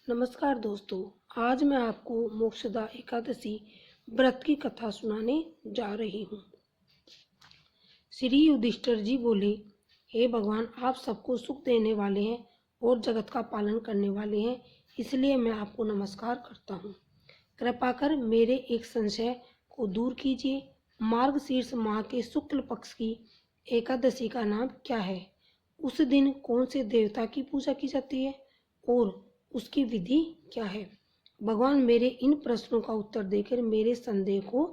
नमस्कार दोस्तों, आज मैं आपको मोक्षदा एकादशी व्रत की कथा सुनाने जा रही हूँ। श्री युधिष्ठिर जी बोले, हे भगवान, आप सबको सुख देने वाले हैं और जगत का पालन करने वाले हैं, इसलिए मैं आपको नमस्कार करता हूँ। कृपा कर मेरे एक संशय को दूर कीजिए। मार्गशीर्ष माह के शुक्ल पक्ष की एकादशी का नाम क्या है? उस दिन कौन से देवता की पूजा की जाती है और उसकी विधि क्या है? भगवान मेरे इन प्रश्नों का उत्तर देकर मेरे संदेह को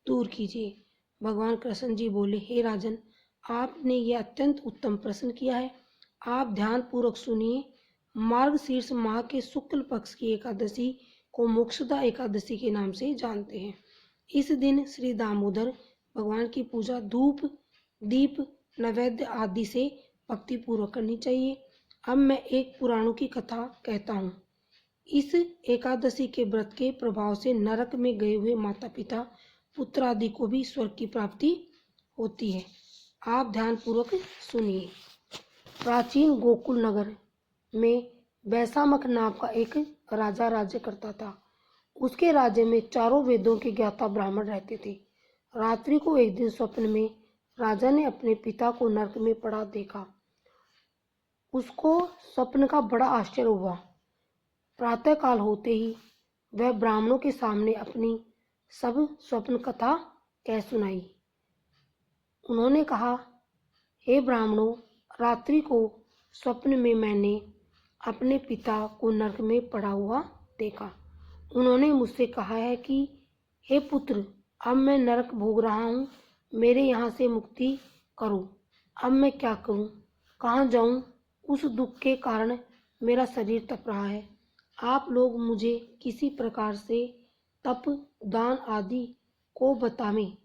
दूर कीजिए। भगवान कृष्ण जी बोले, हे राजन, आपने यह अत्यंत उत्तम प्रश्न किया है। आप ध्यान पूर्वक सुनिए। मार्गशीर्ष माह के शुक्ल पक्ष की एकादशी को मोक्षदा एकादशी के नाम से जानते हैं। इस दिन श्री दामोदर भगवान की पूजा धूप, दीप, नैवेद्य आदि से भक्ति पूर्वक करनी चाहिए। अब मैं एक पुराणों की कथा कहता हूँ। इस एकादशी के व्रत के प्रभाव से नरक में गए हुए माता पिता, पुत्र आदि को भी स्वर्ग की प्राप्ति होती है। आप ध्यान पूर्वक सुनिए। प्राचीन गोकुल नगर में वैशामक नाम का एक राजा राज्य करता था। उसके राज्य में चारों वेदों के ज्ञाता ब्राह्मण रहते थे। रात्रि को एक दिन स्वप्न में राजा ने अपने पिता को नरक में पड़ा देखा। उसको स्वप्न का बड़ा आश्चर्य हुआ। प्रातःकाल होते ही वह ब्राह्मणों के सामने अपनी सब स्वप्न कथा कह सुनाई। उन्होंने कहा, हे ब्राह्मणों, रात्रि को स्वप्न में मैंने अपने पिता को नरक में पड़ा हुआ देखा। उन्होंने मुझसे कहा है कि हे पुत्र, अब मैं नरक भोग रहा हूँ, मेरे यहाँ से मुक्ति करो। अब मैं क्या करूँ, कहाँ जाऊँ? उस दुख के कारण मेरा शरीर तप रहा है। आप लोग मुझे किसी प्रकार से तप, दान आदि को बतावें,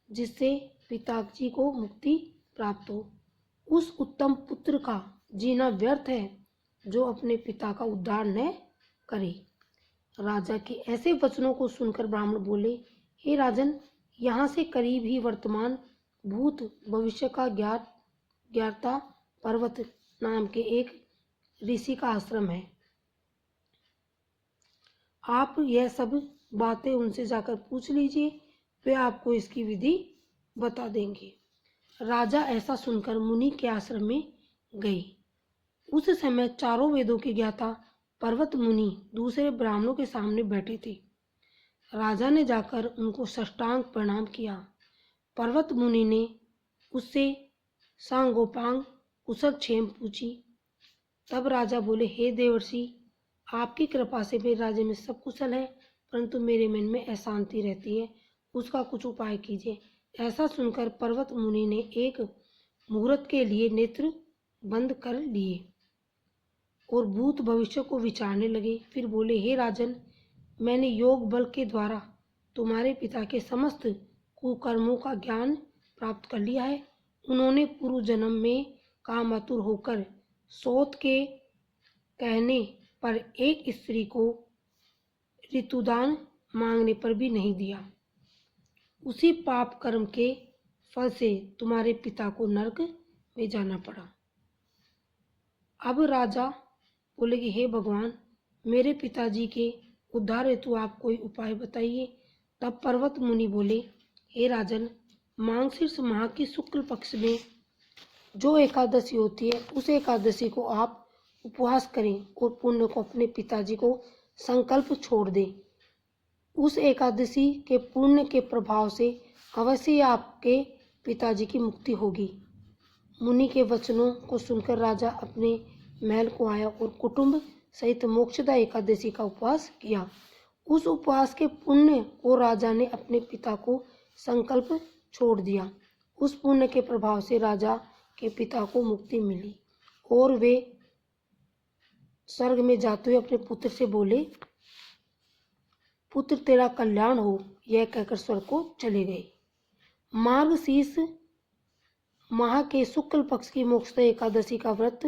जिससे पिताजी को मुक्ति प्राप्त हो। उस उत्तम पुत्र का जीना व्यर्थ है जो अपने पिता का उद्धार न करे। राजा के ऐसे वचनों को सुनकर ब्राह्मण बोले, हे राजन, यहाँ से करीब ही वर्तमान, भूत, भविष्य का ज्ञाता पर्वत नाम के एक ऋषि का आश्रम है। आप यह सब बातें उनसे जाकर पूछ लीजिए, वे आपको इसकी विधि बता देंगे। राजा ऐसा सुनकर मुनि के आश्रम में गए। उस समय चारों वेदों के ज्ञाता पर्वत मुनि दूसरे ब्राह्मणों के सामने बैठे थे। राजा ने जाकर उनको साष्टांग प्रणाम किया। पर्वत मुनि ने उससे सांगोपांग कुशल क्षेम पूछी। तब राजा बोले, हे देवर्षि, आपकी कृपा से मेरे राज्य में सब कुशल है, परंतु मेरे मन में अशांति रहती है, उसका कुछ उपाय कीजिए। ऐसा सुनकर पर्वत मुनि ने एक मुहूर्त के लिए नेत्र बंद कर लिए और भूत भविष्य को विचारने लगे। फिर बोले, हे राजन, मैंने योग बल के द्वारा तुम्हारे पिता के समस्त कुकर्मों का ज्ञान प्राप्त कर लिया है। उन्होंने पूर्व जन्म में कामातुर होकर सौत के कहने पर एक स्त्री को ऋतुदान मांगने पर भी नहीं दिया। उसी पाप कर्म के फल से तुम्हारे पिता को नरक में जाना पड़ा। अब राजा बोले कि हे भगवान, मेरे पिताजी के उद्धार हेतु आप कोई उपाय बताइए। तब पर्वत मुनि बोले, हे राजन, मार्गशीर्ष माह की शुक्ल पक्ष में जो एकादशी होती है, उस एकादशी को आप उपवास करें और पुण्य को अपने पिताजी को संकल्प छोड़ दें। उस एकादशी के पुण्य के प्रभाव से अवश्य आपके पिताजी की मुक्ति होगी। मुनि के वचनों को सुनकर राजा अपने महल को आया और कुटुंब सहित मोक्षदा एकादशी का उपवास किया। उस उपवास के पुण्य को राजा ने अपने पिता को संकल्प छोड़ दिया। उस पुण्य के प्रभाव से राजा के पिता को मुक्ति मिली और वे स्वर्ग में जाते हुए अपने पुत्र से बोले, पुत्र तेरा कल्याण हो। यह कहकर स्वर्ग को चले गए। मार्गशीर्ष माह के शुक्ल पक्ष की मोक्षदा एकादशी का व्रत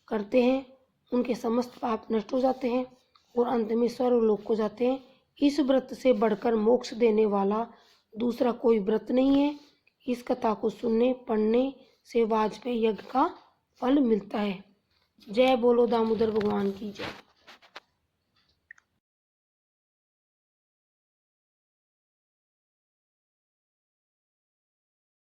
करते हैं, उनके समस्त पाप नष्ट हो जाते हैं और अंत में स्वर्गलोक को जाते हैं। इस व्रत से बढ़कर मोक्ष देने वाला दूसरा कोई व्रत नहीं है। इस कथा को सुनने पढ़ने से वाजपेयी यज्ञ का फल मिलता है। जय बोलो दामोदर भगवान की जय।